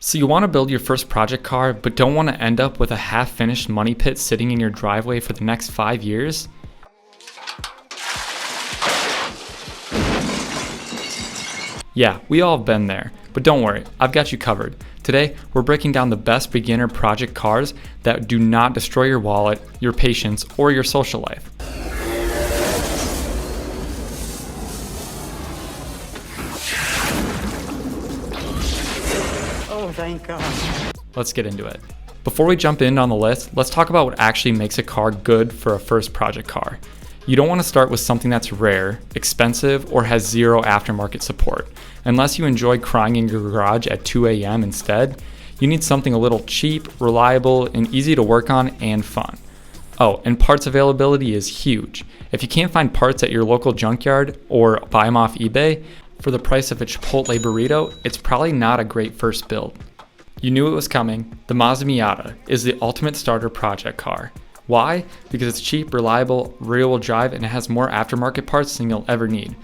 So you want to build your first project car, but don't want to end up with a half-finished money pit sitting in your driveway for the next 5 years? Yeah, we all have been there, but don't worry, I've got you covered. Today, we're breaking down the best beginner project cars that do not destroy your wallet, your patience, or your social life. Oh, thank God. Let's get into it. Before we jump in on the list, let's talk about what actually makes a car good for a first project car. You don't want to start with something that's rare, expensive, or has zero aftermarket support. Unless you enjoy crying in your garage at 2 a.m. instead, you need something a little cheap, reliable, and easy to work on and fun. Oh, and parts availability is huge. If you can't find parts at your local junkyard or buy them off eBay, for the price of a Chipotle burrito, it's probably not a great first build. You knew it was coming. The Mazda Miata is the ultimate starter project car. Why? Because it's cheap, reliable, rear-wheel drive, and it has more aftermarket parts than you'll ever need.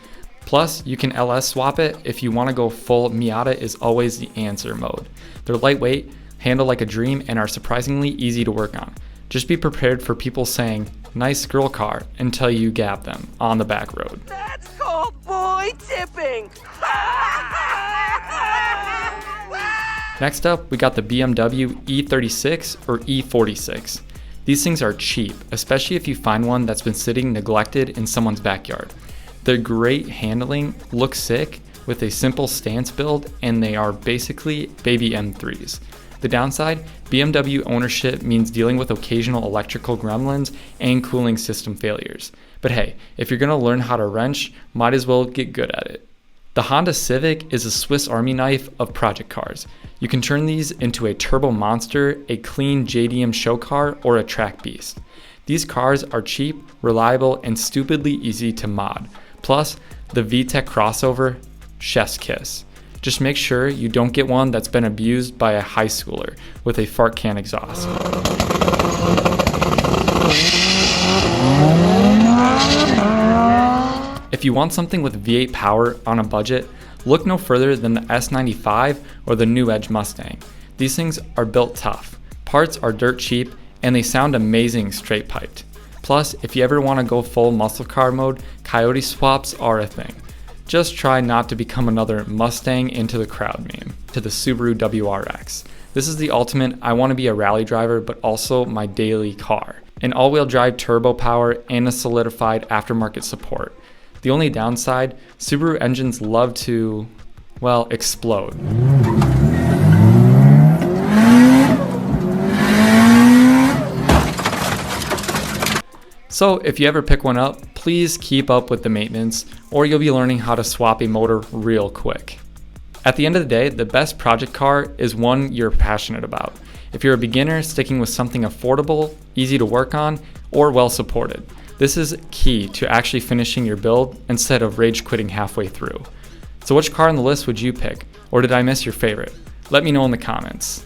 Plus, you can LS swap it if you want to go full. Miata is always the answer mode. They're lightweight, handle like a dream, and are surprisingly easy to work on. Just be prepared for people saying, "Nice girl car," until you gap them on the back road. That's called boy tipping. Next up, we got the BMW E36 or E46. These things are cheap, especially if you find one that's been sitting neglected in someone's backyard. They're great handling, look sick, with a simple stance build, and they are basically baby M3s. The downside, BMW ownership means dealing with occasional electrical gremlins and cooling system failures. But hey, if you're gonna learn how to wrench, might as well get good at it. The Honda Civic is a Swiss Army knife of project cars. You can turn these into a turbo monster, a clean JDM show car, or a track beast. These cars are cheap, reliable, and stupidly easy to mod. Plus, the VTEC crossover, chef's kiss. Just make sure you don't get one that's been abused by a high schooler with a fart can exhaust. If you want something with V8 power on a budget, look no further than the S95 or the new Edge Mustang. These things are built tough, parts are dirt cheap, and they sound amazing straight piped. Plus, if you ever want to go full muscle car mode, coyote swaps are a thing. Just try not to become another Mustang into the crowd meme, to the Subaru WRX. This is the ultimate, I want to be a rally driver, but also my daily car. An all-wheel drive turbo power and a solidified aftermarket support. The only downside, Subaru engines love to, well, explode. So if you ever pick one up, please keep up with the maintenance, or you'll be learning how to swap a motor real quick. At the end of the day, the best project car is one you're passionate about. If you're a beginner, sticking with something affordable, easy to work on, or well supported. This is key to actually finishing your build instead of rage quitting halfway through. So which car on the list would you pick? Or did I miss your favorite? Let me know in the comments.